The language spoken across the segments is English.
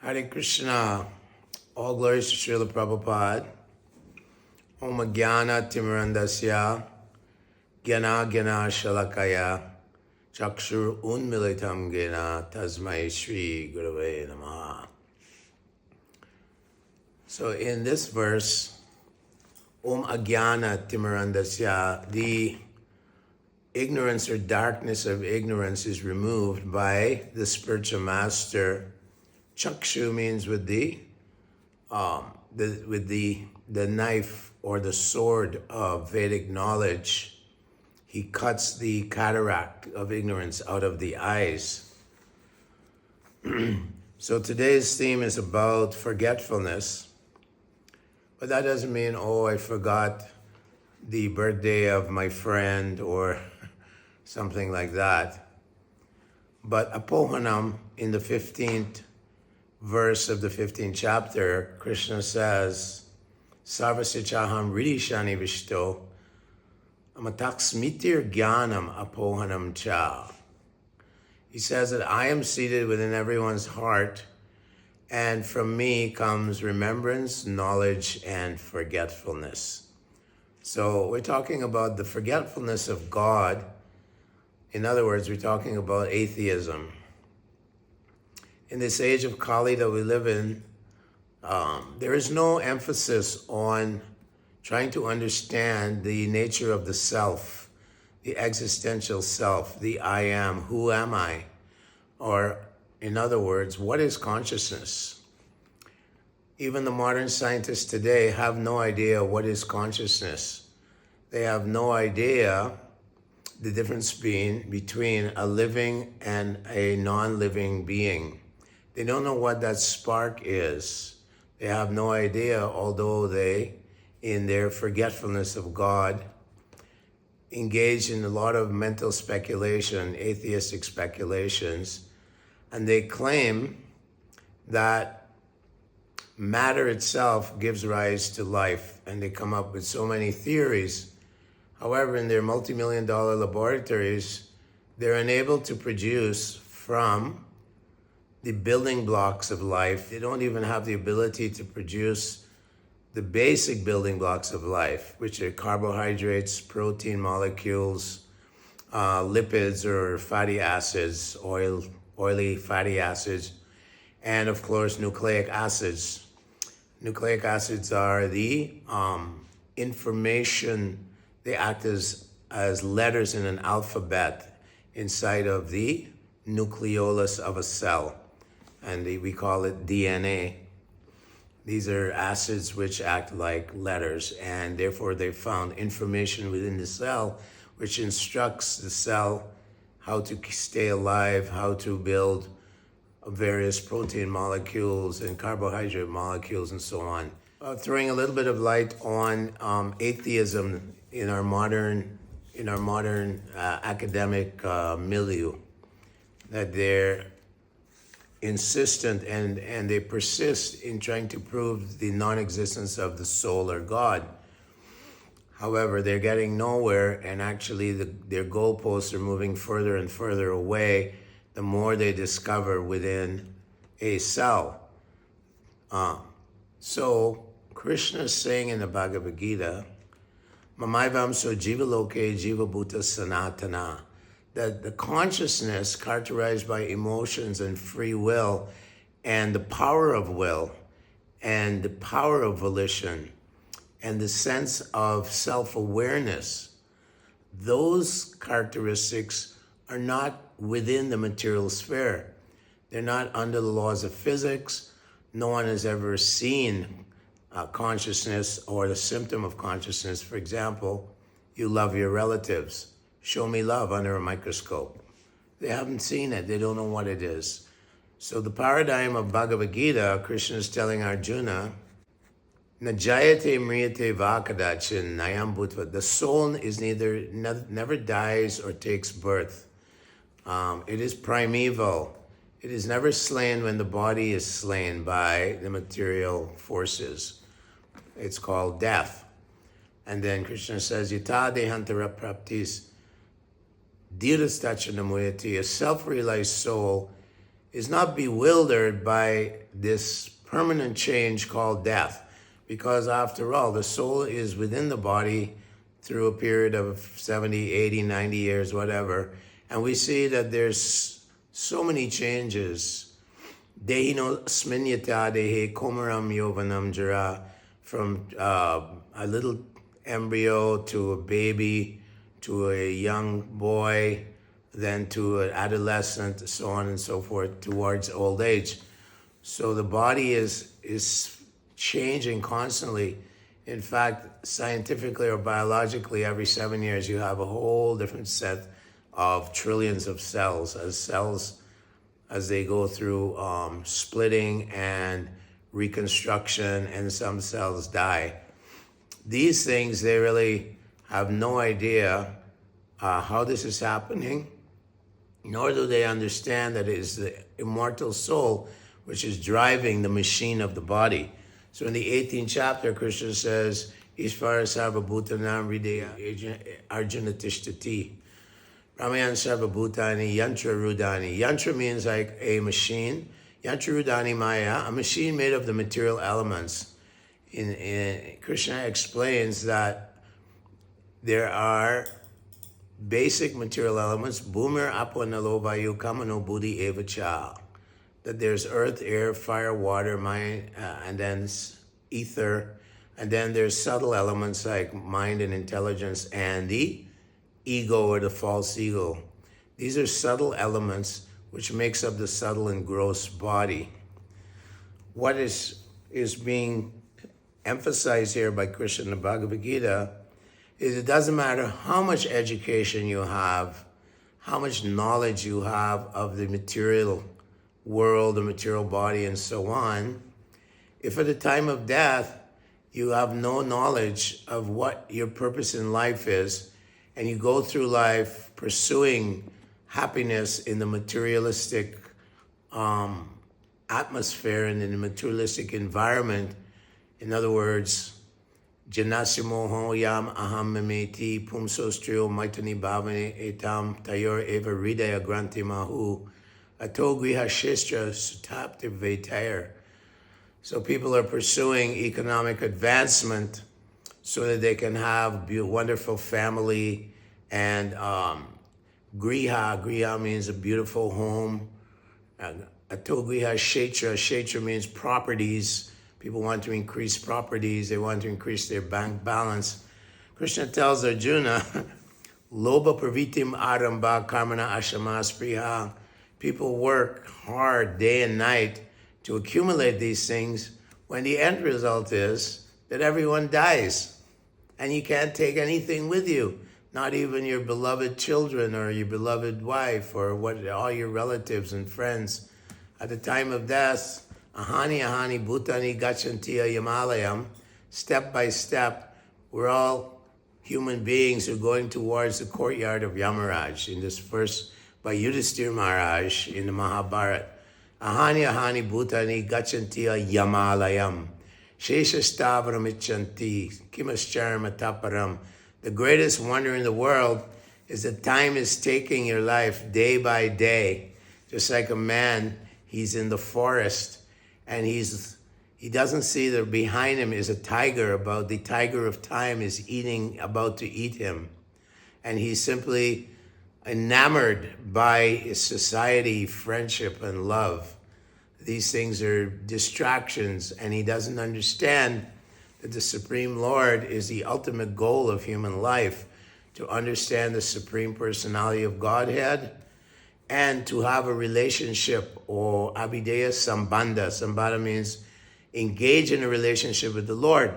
Hare Krishna. All glories to Srila Prabhupada. Om Jnana Timirandasya Jnana Jnana Shalakaya Chakshur Unmilitam Jnana Tasmai Shri Gurave Namaha. So in this verse, Om Ajnana Timirandasya, the ignorance or darkness of ignorance is removed by the spiritual master. Chakshu means with the knife or the sword of Vedic knowledge. He cuts the cataract of ignorance out of the eyes. So today's theme is about forgetfulness. But that doesn't mean, I forgot the birthday of my friend or something like that. But apohanam, in the 15th verse of the 15th chapter, Krishna says, Sarvasichaham ridishani vishto amataksmitir jnanam apohanam cha. He says that I am seated within everyone's heart, and from me comes remembrance, knowledge, and forgetfulness. So we're talking about the forgetfulness of God. In other words, we're talking about atheism. In this age of Kali that we live in, there is no emphasis on trying to understand the nature of the self, the existential self, the I am, who am I? Or, in other words, what is consciousness? Even the modern scientists today have no idea what is consciousness. They have no idea the difference between a living and a non-living being. They don't know what that spark is. They have no idea, although they, in their forgetfulness of God, engage in a lot of mental speculation, atheistic speculations, and they claim that matter itself gives rise to life, and they come up with so many theories. However, in their multi-million-dollar laboratories, they're unable to produce from the building blocks of life. They don't even have the ability to produce the basic building blocks of life, which are carbohydrates, protein molecules, lipids or fatty acids, oily fatty acids, and of course nucleic acids. Nucleic acids are the information. They act as letters in an alphabet inside of the nucleolus of a cell, and we call it DNA. These are acids which act like letters, and therefore they found information within the cell which instructs the cell how to stay alive, how to build various protein molecules and carbohydrate molecules and so on. Throwing a little bit of light on atheism in our modern academic milieu, that they're insistent and they persist in trying to prove the non-existence of the soul or God. However, they're getting nowhere, and actually their goalposts are moving further and further away the more they discover within a cell. So Krishna is saying in the Bhagavad Gita, Mamaivam so jiva loke jiva bhuta sanatana, that the consciousness characterized by emotions and free will and the power of will and the power of volition and the sense of self-awareness, those characteristics are not within the material sphere. They're not under the laws of physics. No one has ever seen consciousness or the symptom of consciousness. For example, you love your relatives. Show me love under a microscope. They haven't seen it. They don't know what it is. So the paradigm of Bhagavad Gita, Krishna is telling Arjuna, Najayate mriyate vakadachin nayam bhutva. The soul is never dies or takes birth. It is primeval. It is never slain when the body is slain by the material forces. It's called death. And then Krishna says, Yata dehantara praptis dhirastachanamuyati. A self-realized soul is not bewildered by this permanent change called death. Because after all, the soul is within the body through a period of 70, 80, 90 years, whatever. And we see that there's so many changes. Dehino sminyata dehe komaram yovanam jara, from a little embryo to a baby, to a young boy, then to an adolescent, so on and so forth, towards old age. So the body is changing constantly. In fact, scientifically or biologically, every 7 years you have a whole different set of trillions of cells as they go through splitting and reconstruction, and some cells die. These things, they really have no idea how this is happening, nor do they understand that it is the immortal soul which is driving the machine of the body. So in the 18th chapter, Krishna says, Ishvara sarva bhutanam hridaya arjuna tishtati. Ramayan sarva bhutani yantra rudani. Yantra means like a machine. Yantra rudani maya, a machine made of the material elements. In Krishna explains that there are basic material elements, bhumir apo nalo vayu kamano buddhi evacha. That there's earth, air, fire, water, mind, and then ether, and then there's subtle elements like mind and intelligence, and the ego or the false ego. These are subtle elements which makes up the subtle and gross body. What is being emphasized here by Krishna in the Bhagavad Gita is it doesn't matter how much education you have, how much knowledge you have of the material world, the material body, and so on, if at the time of death you have no knowledge of what your purpose in life is, and you go through life pursuing happiness in the materialistic atmosphere and in the materialistic environment, in other words, janasimoho yam aham memeti pumsostrio maitani bhavane etam tayor eva hridaya granti mahu atogriha shestra sutapti vetair. So people are pursuing economic advancement so that they can have a wonderful family, and griha means a beautiful home. Atogriha kshetra means properties. People want to increase properties, they want to increase their bank balance. Krishna tells Arjuna, Loba pravitim aramba karmana ashama spriha. People work hard day and night to accumulate these things, when the end result is that everyone dies and you can't take anything with you, not even your beloved children or your beloved wife or all your relatives and friends. At the time of death, ahani bhutani gachantiya yamalayam, step by step, we're all human beings who are going towards the courtyard of Yamaraj, in this verse by Yudhisthira Maharaj in the Mahabharata. Ahani bhutani gachantiya yamalayam, shesha stavaram ichanti, kimascharma taparam. The greatest wonder in the world is that time is taking your life day by day. Just like a man, he's in the forest, and he doesn't see that behind him is a tiger. The tiger of time is about to eat him. And he's simply enamored by society, friendship, and love. These things are distractions, and he doesn't understand that the Supreme Lord is the ultimate goal of human life, to understand the Supreme Personality of Godhead, and to have a relationship, or abhideya sambandha. Sambandha means engage in a relationship with the Lord.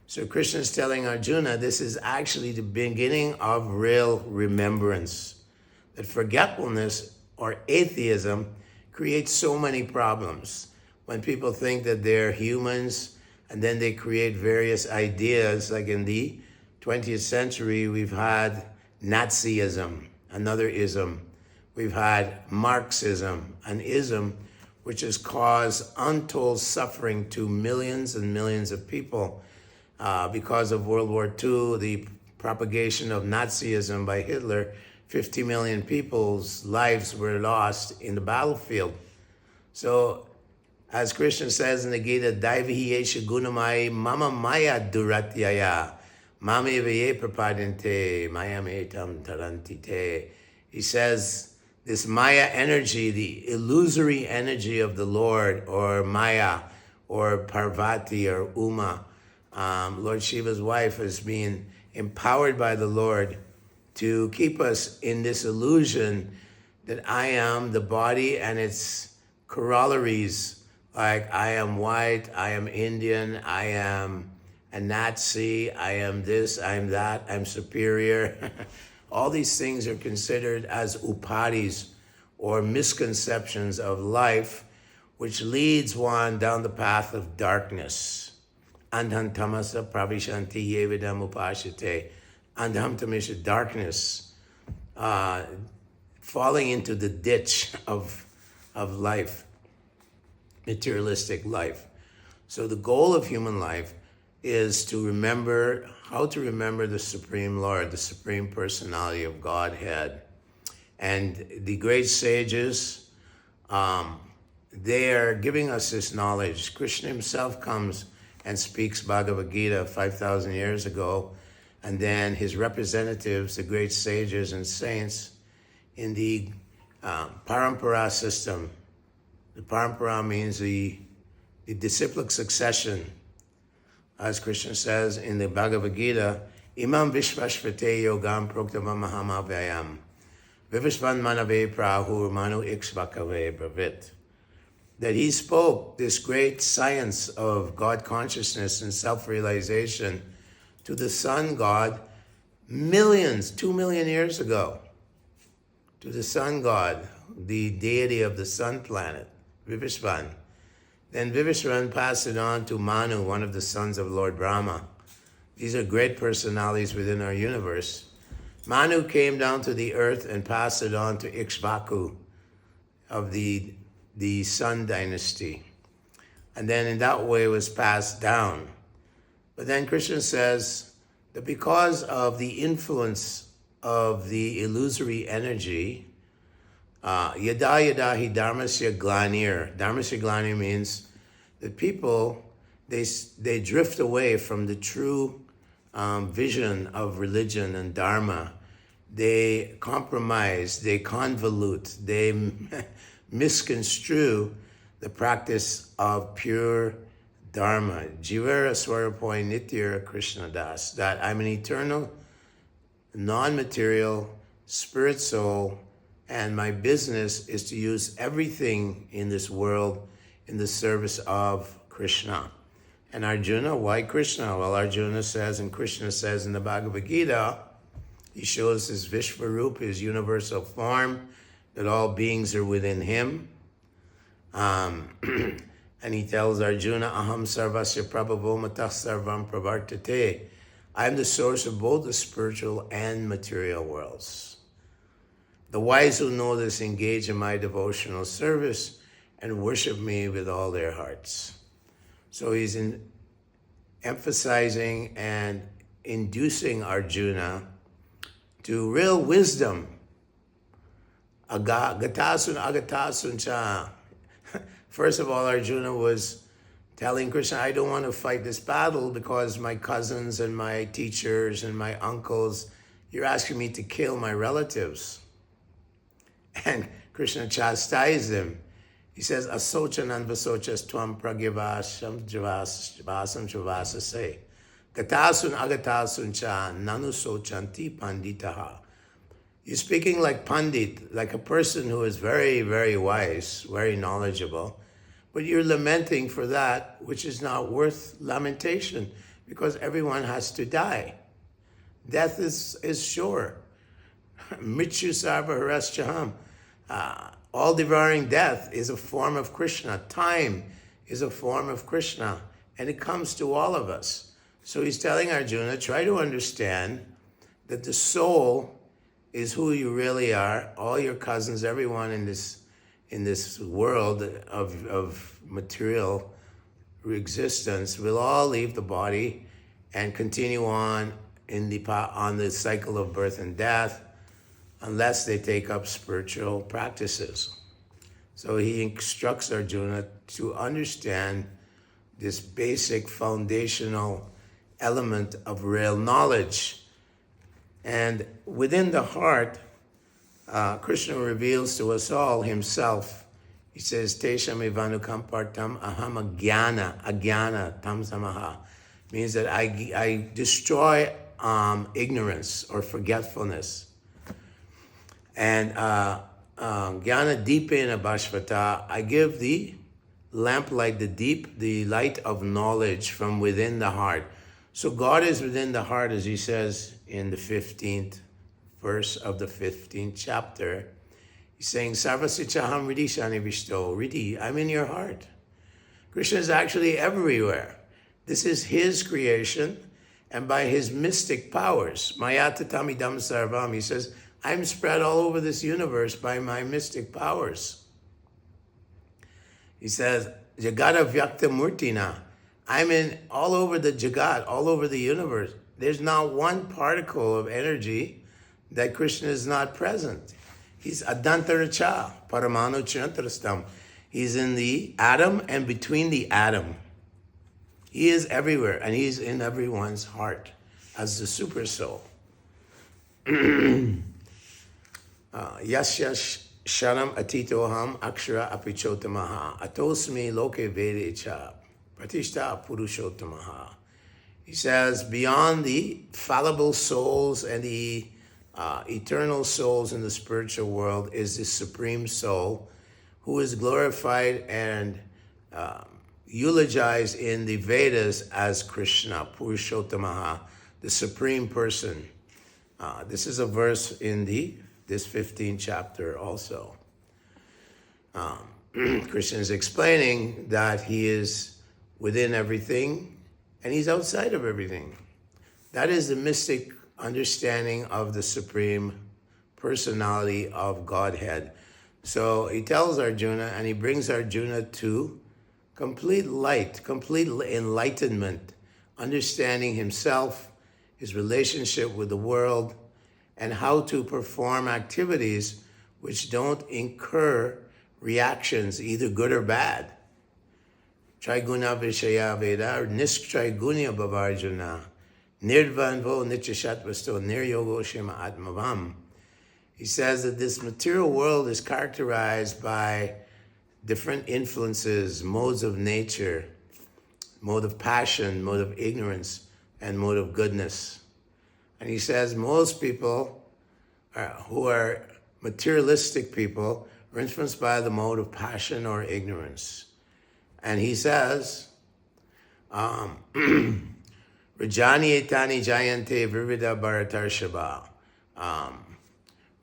So Krishna is telling Arjuna, this is actually the beginning of real remembrance. That forgetfulness or atheism creates so many problems. When people think that they're humans, and then they create various ideas, like in the 20th century, we've had Nazism, another ism. We've had Marxism, an ism which has caused untold suffering to millions and millions of people. Because of World War II, the propagation of Nazism by Hitler, 50 million people's lives were lost in the battlefield. So, as Krishna says in the Gita, Daivihi yesha gunamai mama maya duratyaya mama evaye prapadante mayam etam tarantite. He says, this Maya energy, the illusory energy of the Lord, or Maya, or Parvati, or Uma, Lord Shiva's wife, is being empowered by the Lord to keep us in this illusion that I am the body and its corollaries, like I am white, I am Indian, I am a Nazi, I am this, I am that, I'm superior. All these things are considered as upadis, or misconceptions of life, which leads one down the path of darkness. Andham tamasa pravishanti yevidam upashite. Andham tamisha, darkness, falling into the ditch of life, materialistic life. So the goal of human life is to remember how to remember the Supreme Lord, the Supreme Personality of Godhead. And the great sages, they are giving us this knowledge. Krishna himself comes and speaks Bhagavad Gita 5,000 years ago, and then his representatives, the great sages and saints, in the parampara system. The parampara means the disciplic succession. As Krishna says in the Bhagavad Gita, Imam Vishvashvate Yogam Proktavam Mahamavayam Vivishvan Manave Prahu Manu Ikshvakave Bravit. That he spoke this great science of God consciousness and self-realization to the sun god 2 million years ago. To the sun god, the deity of the sun planet, Vivishvan. Then Vivishvan passed it on to Manu, one of the sons of Lord Brahma. These are great personalities within our universe. Manu came down to the earth and passed it on to Ikshvaku of the Sun dynasty. And then in that way it was passed down. But then Krishna says that because of the influence of the illusory energy, yada yada hi dharmasya glanir. Dharmasya glanir means that people, they drift away from the true vision of religion and dharma. They compromise, they convolute, they misconstrue the practice of pure dharma. Jivara Swarapoi Nityara Krishna Das. That I'm an eternal, non-material, spirit soul, and my business is to use everything in this world in the service of Krishna. And Arjuna, why Krishna? Well, Arjuna says, and Krishna says in the Bhagavad Gita, he shows his Vishvarup, his universal form, that all beings are within him. And he tells Arjuna, Aham sarvasya prabhavo matah sarvam pravartate. I am the source of both the spiritual and material worlds. The wise who know this engage in my devotional service and worship me with all their hearts. So he's emphasizing and inducing Arjuna to real wisdom. Agatasun agatasun cha. First of all, Arjuna was telling Krishna, I don't want to fight this battle because my cousins and my teachers and my uncles, you're asking me to kill my relatives. And Krishna chastised him. He says, Asochanan vasochas tvam pragyavasam javasam javasase. Gatasun agatasun cha nanu sochanti panditaha. You're speaking like Pandit, like a person who is very, very wise, very knowledgeable, but you're lamenting for that which is not worth lamentation because everyone has to die. Death is sure. Mrityu sarva haraschaham. All-devouring death is a form of Krishna. Time is a form of Krishna, and it comes to all of us. So he's telling Arjuna, try to understand that the soul is who you really are. All your cousins, everyone in this world of material existence will all leave the body and continue on on the cycle of birth and death unless they take up spiritual practices. So he instructs Arjuna to understand this basic foundational element of real knowledge. And within the heart, Krishna reveals to us all himself. He says, Tesham ivanukampartam aham agyana tam samaha. Means that I destroy ignorance or forgetfulness. And jnana deepena bhashvata, I give the lamplight, the light of knowledge from within the heart. So God is within the heart, as he says in the 15th verse of the 15th chapter. He's saying, Sarvasichaham Riddhi Shani Vishto. Riddhi, I'm in your heart. Krishna is actually everywhere. This is his creation, and by his mystic powers, Mayatatamidam Sarvam, he says, I'm spread all over this universe by my mystic powers. He says, Jagata Vyakta Murtina, I'm in all over the Jagat, all over the universe. There's not one particle of energy that Krishna is not present. He's Adantaracha, Paramanu Chantrastam. He's in the atom and between the atom. He is everywhere, and he's in everyone's heart as the super soul. Yasya sharam atitoham akshara apichotamaha atosmi loke vedecha pratishta purushottamaha. He says, beyond the fallible souls and the eternal souls in the spiritual world is the supreme soul who is glorified and eulogized in the Vedas as Krishna, Purushottamaha, the supreme person. This is a verse in this 15th chapter also. Krishna is explaining that he is within everything and he's outside of everything. That is the mystic understanding of the supreme personality of Godhead. So he tells Arjuna, and he brings Arjuna to complete light, complete enlightenment, understanding himself, his relationship with the world, and how to perform activities which don't incur reactions, either good or bad. Triguna Vishaya Veda, or Nistrigunya Bhavarjuna, Nirdvanvo Nityashatvasto Niryogo Shema Atmavam. He says that this material world is characterized by different influences, modes of nature, mode of passion, mode of ignorance, and mode of goodness. And he says most people who are materialistic people are influenced by the mode of passion or ignorance. And he says, Rajani etani jayante virvida bharatarshava.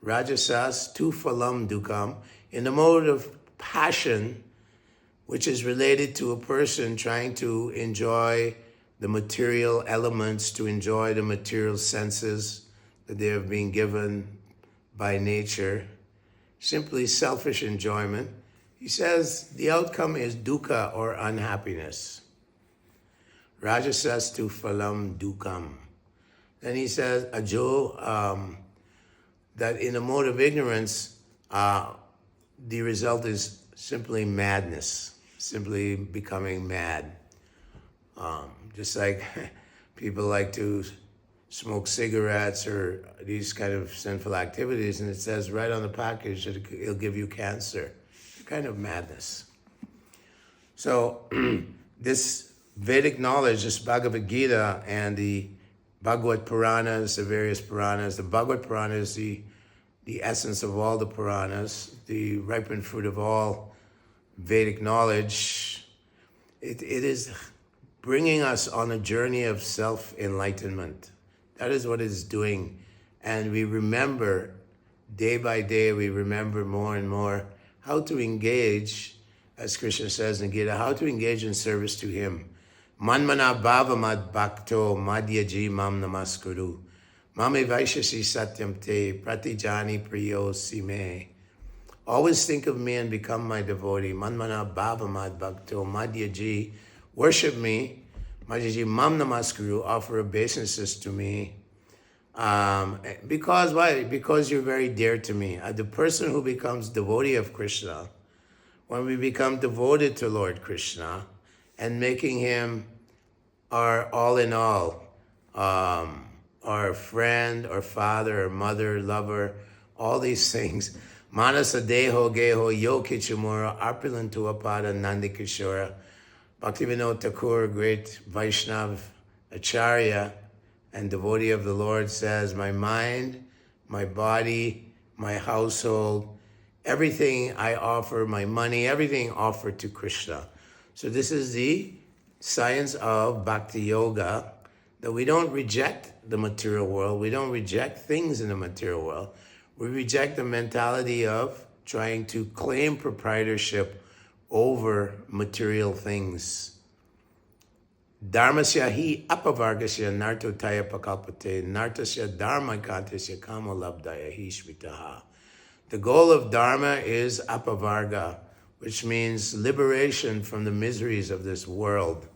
Rajasas tu phalam dukam. In the mode of passion, which is related to a person trying to enjoy the material elements, to enjoy the material senses that they have been given by nature, simply selfish enjoyment. He says the outcome is dukkha or unhappiness. Rajasas tu phalam dukam. Then he says, Ajo, that in a mode of ignorance, the result is simply madness, simply becoming mad. Just like people like to smoke cigarettes or these kind of sinful activities, and it says right on the package that it'll give you cancer. Kind of madness. So this Vedic knowledge, this Bhagavad Gita and the Bhagavad Puranas, the various Puranas, the Bhagavad Purana is the essence of all the Puranas, the ripened fruit of all Vedic knowledge. It is bringing us on a journey of self-enlightenment. That is what it is doing. And we remember, day by day, we remember more and more how to engage, as Krishna says in Gita, how to engage in service to him. Manmana bhavamad bhakto madhyaji mam namaskuru. Mame vaishasi satyam te pratijani priyo sime. Always think of me and become my devotee. Manmana bhavamad bhakto madhyaji. Worship me. Madhyaji mam namaskuru. Offer obeisances to me. Because why? Because you're very dear to me. The person who becomes devotee of Krishna when we become devoted to Lord Krishna and making him our all in all, our friend, our father, our mother, lover, all these things. Manasa deho geho yo kichimura arpilantuapada nandikishora. Bhaktivinoda Thakur, great Vaishnav Acharya and devotee of the Lord, says, my mind, my body, my household, everything I offer, my money, everything offered to Krishna. So this is the science of Bhakti Yoga, that we don't reject the material world, we don't reject things in the material world. We reject the mentality of trying to claim proprietorship over material things. Dharmasya hi apavargasya nartotaya pakalpate nartasya dharmakantasya kama labdaya hi shvitaha. The goal of Dharma is apavarga, which means liberation from the miseries of this world.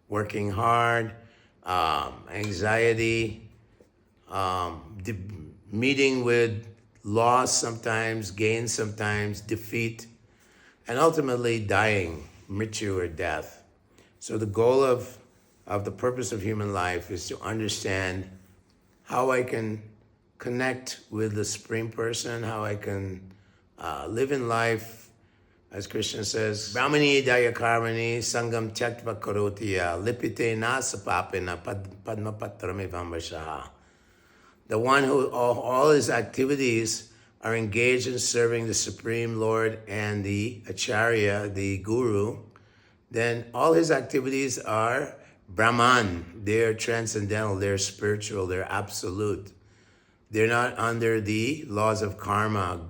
Working hard, anxiety, meeting with loss sometimes, gain sometimes, defeat, and ultimately dying, mrityu or death. So the goal of the purpose of human life is to understand how I can connect with the Supreme Person, how I can live in life, as Krishna says, Brahmani daya karmani sangam tyaktva karotiya lipite nasapapena padmapatrame vambashaha. The one who all his activities are engaged in serving the Supreme Lord and the Acharya, the Guru, then all his activities are Brahman. They're transcendental, they're spiritual, they're absolute. They're not under the laws of karma,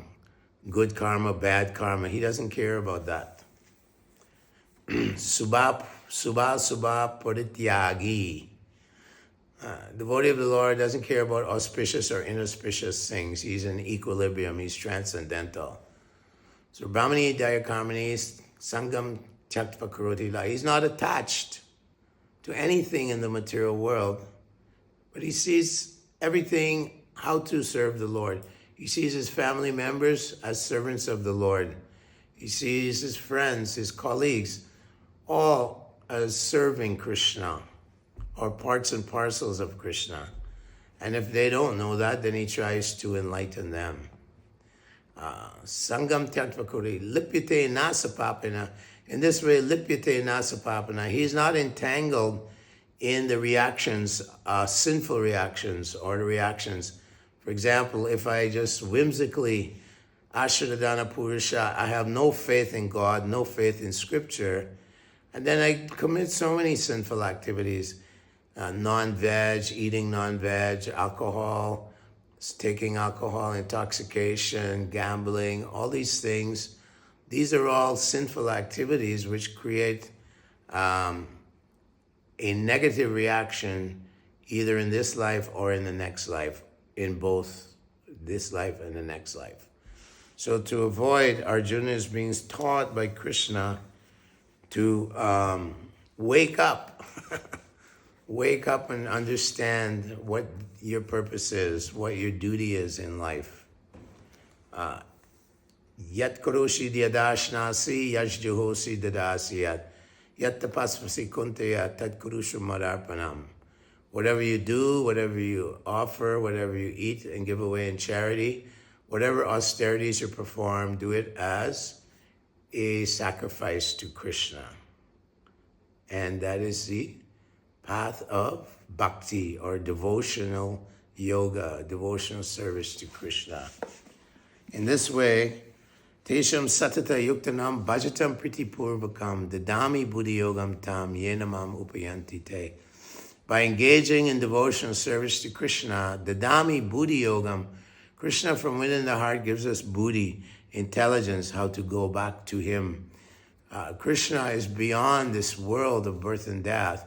good karma, bad karma. He doesn't care about that. Subha parityagi. Devotee of the Lord doesn't care about auspicious or inauspicious things. He's in equilibrium. He's transcendental. So Brahmani daya karmani sangam tyaktva karoti la. He's not attached to anything in the material world, but he sees everything how to serve the Lord. He sees his family members as servants of the Lord. He sees his friends, his colleagues, all as serving Krishna, or parts and parcels of Krishna. And if they don't know that, then he tries to enlighten them. Sangam Tyaktva Lipyate Nasapapina. In this way, Lipyate Nasapapina, he's not entangled in the reactions, sinful reactions, or the reactions. For example, if I just whimsically, Ashradana Purusha, I have no faith in God, no faith in Scripture, and then I commit so many sinful activities. Non-veg, eating non-veg, alcohol, taking alcohol, intoxication, gambling, all these things. These are all sinful activities which create a negative reaction either in this life or in the next life, in both this life and the next life. So to avoid, Arjuna is being taught by Krishna to wake up. Wake up and understand what your purpose is, what your duty is in life. Yat karoshi dyadashnasi yash juhosi dadasiyat yat tapasvasi kuntaya tat kurushu madarpanam. Whatever you do, whatever you offer, whatever you eat and give away in charity, whatever austerities you perform, do it as a sacrifice to Krishna. And that is the path of bhakti, or devotional yoga, devotional service to Krishna. In this way, Tesham satata yuktanam bhajatam pritipurvakam dadami buddhi yogam tam yenamam upayanti te. By engaging in devotional service to Krishna, dadami buddhi yogam, Krishna from within the heart gives us buddhi, intelligence, how to go back to him. Krishna is beyond this world of birth and death.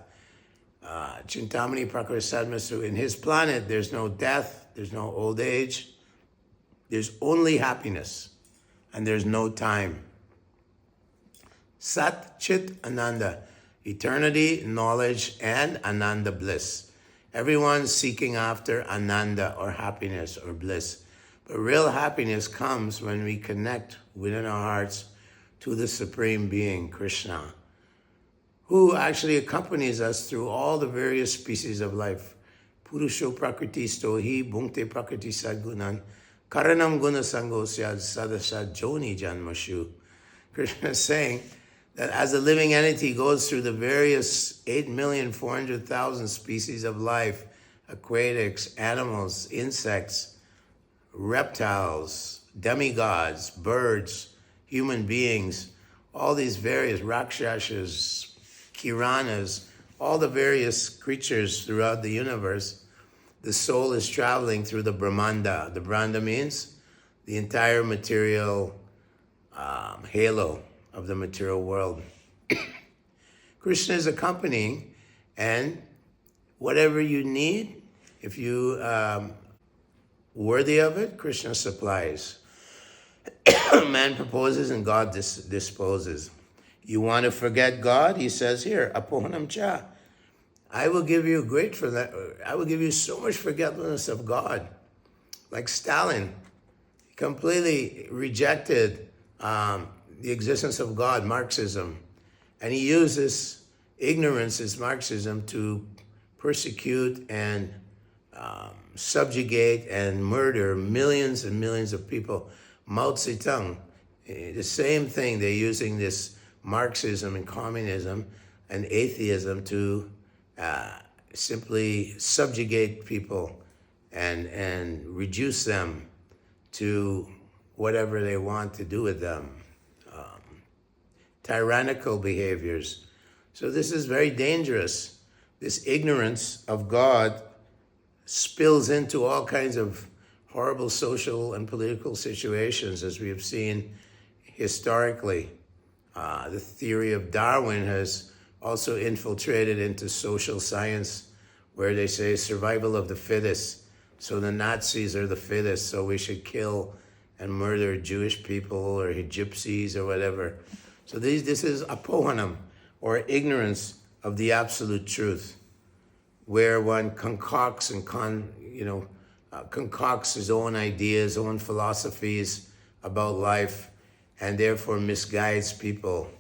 Chintamani Prakarasadmasu, in his planet, there's no death, there's no old age, there's only happiness, and there's no time. Sat, Chit, Ananda, eternity, knowledge, and Ananda, bliss. Everyone's seeking after Ananda, or happiness, or bliss. But real happiness comes when we connect within our hearts to the Supreme Being, Krishna, who actually accompanies us through all the various species of life. Purusho prakriti stohi bhunkte prakriti sadgunan karanam guna sangosya sadasad joni janmashu. Krishna is saying that as a living entity goes through the various 8,400,000 species of life, aquatics, animals, insects, reptiles, demigods, birds, human beings, all these various rakshasas, kiranas, all the various creatures throughout the universe, the soul is traveling through the Brahmanda. The Brahmanda means the entire material halo of the material world. Krishna is accompanying, and whatever you need, if you worthy of it, Krishna supplies. Man proposes and God disposes. You want to forget God? He says here, apohanam cha. I will give you I will give you so much forgetfulness of God. Like Stalin, completely rejected the existence of God, Marxism. And he uses ignorance as Marxism to persecute and subjugate and murder millions and millions of people. Mao Zedong, the same thing. They're using this Marxism and communism and atheism to simply subjugate people and reduce them to whatever they want to do with them. Tyrannical behaviors. So this is very dangerous. This ignorance of God spills into all kinds of horrible social and political situations, as we have seen historically. The theory of Darwin has also infiltrated into social science, where they say survival of the fittest. So the Nazis are the fittest, so we should kill and murder Jewish people or gypsies or whatever. So this is apohanam, or ignorance of the absolute truth, where one concocts and concocts his own ideas, own philosophies about life, and therefore misguides people.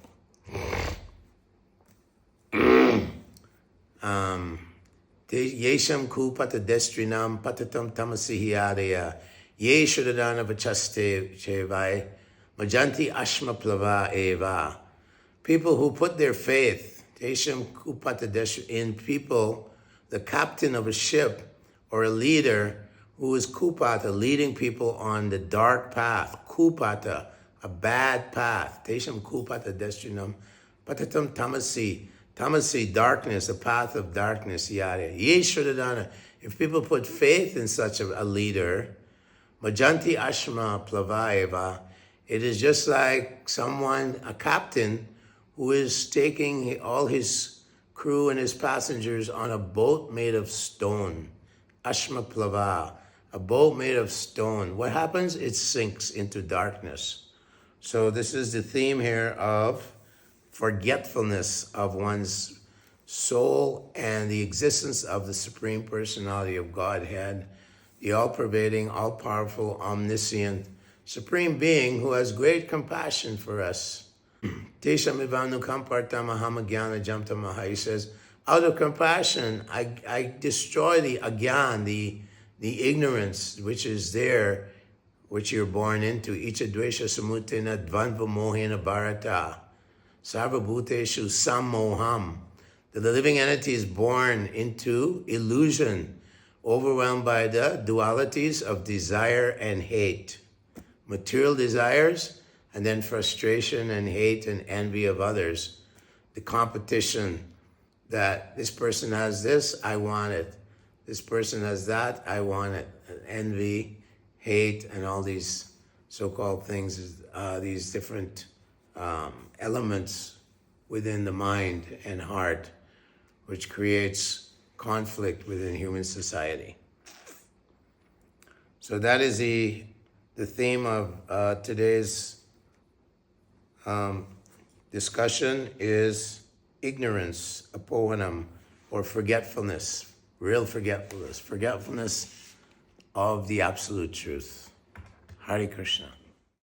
Yesham ku patadestrinam patatam tamasihiyadaya ye shudadana vachaste chevai majanti ashma plava eva. People who put their faith in people, the captain of a ship or a leader who is kupata, leading people on the dark path. Kupata, a bad path. Tesham kupata destrinam patatam tamasi. Tamasi, darkness, a path of darkness, yada. Ye shudadana. If people put faith in such a leader, majanti ashma plavaeva, it is just like a captain who is taking all his crew and his passengers on a boat made of stone. Ashma plava, a boat made of stone. What happens? It sinks into darkness. So this is the theme here of forgetfulness of one's soul and the existence of the Supreme Personality of Godhead, the all-pervading, all-powerful, omniscient, Supreme Being who has great compassion for us. He says, out of compassion, I destroy the agyan, the ignorance which is there, which you're born into. Icha dvesha samutena dvanva mohena bharata. Sarvabhuteshu sammoham. The living entity is born into illusion, overwhelmed by the dualities of desire and hate. Material desires, and then frustration and hate and envy of others. The competition that this person has this, I want it. This person has that, I want it. Envy, hate, and all these so-called things, these different elements within the mind and heart, which creates conflict within human society. So that is the theme of today's discussion is ignorance, apohanam, or forgetfulness, real forgetfulness of the absolute truth. Hare Krishna.